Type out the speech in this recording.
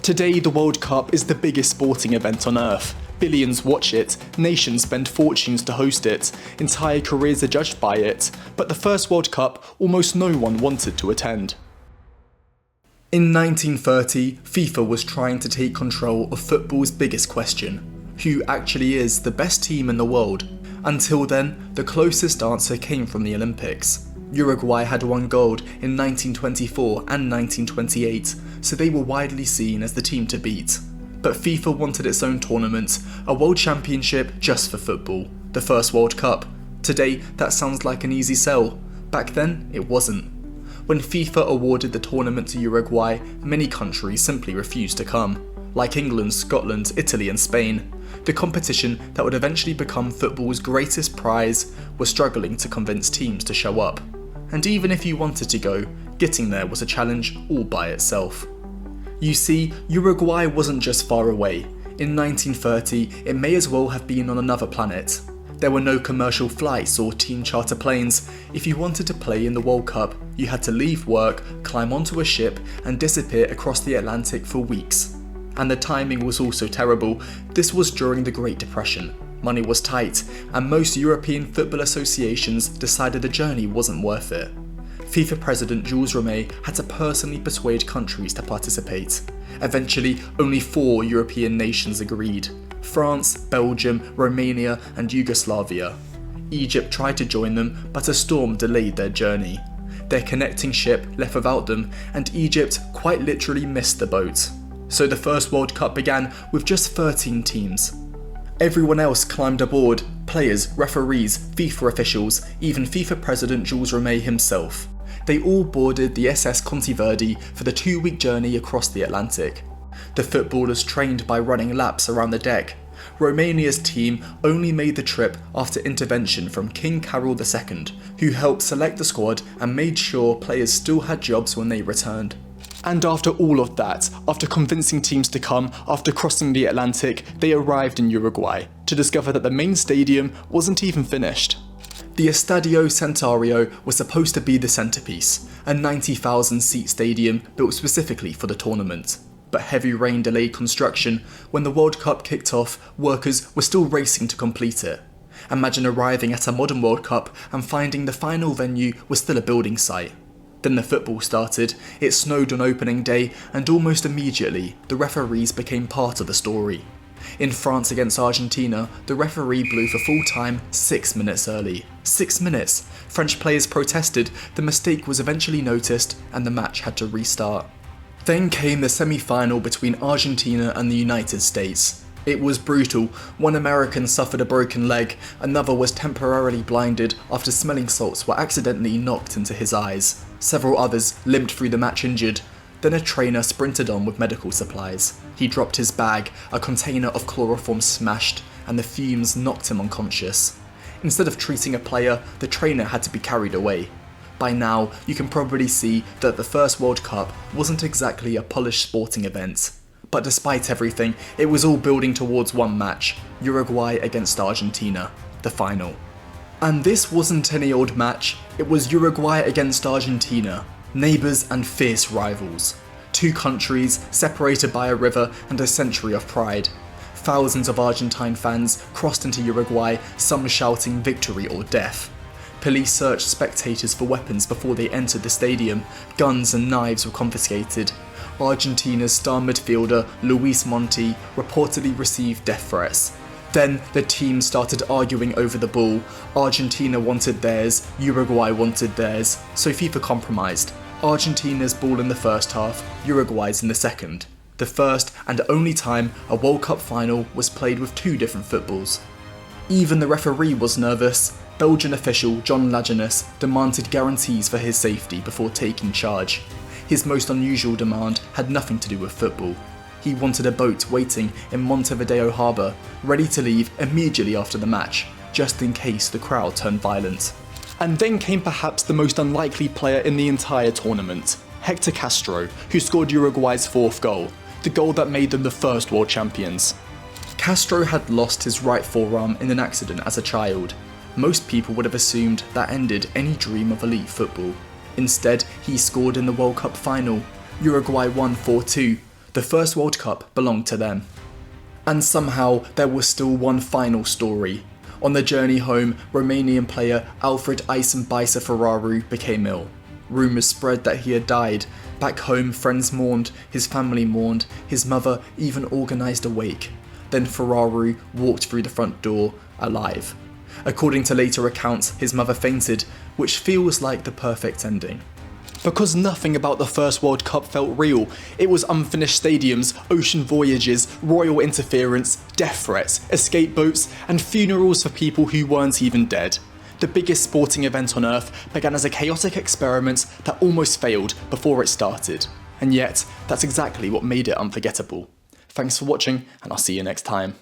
Today, the World Cup is the biggest sporting event on earth. Billions watch it, nations spend fortunes to host it, entire careers are judged by it, but the first World Cup, almost no one wanted to attend. In 1930, FIFA was trying to take control of football's biggest question: who actually is the best team in the world? Until then, the closest answer came from the Olympics. Uruguay had won gold in 1924 and 1928, so they were widely seen as the team to beat. But FIFA wanted its own tournament, a world championship just for football, the first World Cup. Today, that sounds like an easy sell. Back then, it wasn't. When FIFA awarded the tournament to Uruguay, many countries simply refused to come, like England, Scotland, Italy and Spain. The competition that would eventually become football's greatest prize was struggling to convince teams to show up. And even if you wanted to go, getting there was a challenge all by itself. You see, Uruguay wasn't just far away. In 1930, it may as well have been on another planet. There were no commercial flights or team charter planes. If you wanted to play in the World Cup, you had to leave work, climb onto a ship, and disappear across the Atlantic for weeks. And the timing was also terrible. This was during the Great Depression. Money was tight, and most European football associations decided the journey wasn't worth it. FIFA President Jules Rimet had to personally persuade countries to participate. Eventually, only 4 European nations agreed: France, Belgium, Romania, and Yugoslavia. Egypt tried to join them, but a storm delayed their journey. Their connecting ship left without them, and Egypt quite literally missed the boat. So the first World Cup began with just 13 teams. Everyone else climbed aboard: players, referees, FIFA officials, even FIFA President Jules Rimet himself. They all boarded the SS Contiverdi for the 2-week journey across the Atlantic. The footballers trained by running laps around the deck. Romania's team only made the trip after intervention from King Carol II, who helped select the squad and made sure players still had jobs when they returned. And after all of that, after convincing teams to come, after crossing the Atlantic, they arrived in Uruguay to discover that the main stadium wasn't even finished. The Estadio Centenario was supposed to be the centerpiece, a 90,000-seat stadium built specifically for the tournament. But heavy rain delayed construction. When the World Cup kicked off, workers were still racing to complete it. Imagine arriving at a modern World Cup and finding the final venue was still a building site. Then the football started. It snowed on opening day, and almost immediately, the referees became part of the story. In France against Argentina, the referee blew for full time 6 minutes early. 6 minutes! French players protested, the mistake was eventually noticed, and the match had to restart. Then came the semi-final between Argentina and the United States. It was brutal. One American suffered a broken leg, another was temporarily blinded after smelling salts were accidentally knocked into his eyes. Several others limped through the match injured. Then a trainer sprinted on with medical supplies. He dropped his bag, a container of chloroform smashed, and the fumes knocked him unconscious. Instead of treating a player, the trainer had to be carried away. By now, you can probably see that the first World Cup wasn't exactly a polished sporting event. But despite everything, it was all building towards one match: Uruguay against Argentina, the final. And this wasn't any old match, it was Uruguay against Argentina, neighbours and fierce rivals. 2 countries separated by a river and a century of pride. Thousands of Argentine fans crossed into Uruguay, some shouting victory or death. Police searched spectators for weapons before they entered the stadium. Guns and knives were confiscated. Argentina's star midfielder, Luis Monti, reportedly received death threats. Then the teams started arguing over the ball. Argentina wanted theirs, Uruguay wanted theirs, so FIFA compromised. Argentina's ball in the first half, Uruguay's in the second. The first and only time a World Cup final was played with 2 different footballs. Even the referee was nervous. Belgian official John Lajeunesse demanded guarantees for his safety before taking charge. His most unusual demand had nothing to do with football. He wanted a boat waiting in Montevideo harbour, ready to leave immediately after the match, just in case the crowd turned violent. And then came perhaps the most unlikely player in the entire tournament, Hector Castro, who scored Uruguay's 4th goal, the goal that made them the first world champions. Castro had lost his right forearm in an accident as a child. Most people would have assumed that ended any dream of elite football. Instead, he scored in the World Cup final. Uruguay won 4-2. The first World Cup belonged to them. And somehow there was still one final story. On the journey home, Romanian player Alfred Eisenbeiser became ill. Rumours spread that he had died. Back home, friends mourned, his family mourned, his mother even organised a wake. Then Ferraru walked through the front door, alive. According to later accounts, his mother fainted, which feels like the perfect ending. Because nothing about the first World Cup felt real. It was unfinished stadiums, ocean voyages, royal interference, death threats, escape boats, and funerals for people who weren't even dead. The biggest sporting event on Earth began as a chaotic experiment that almost failed before it started. And yet, that's exactly what made it unforgettable. Thanks for watching, and I'll see you next time.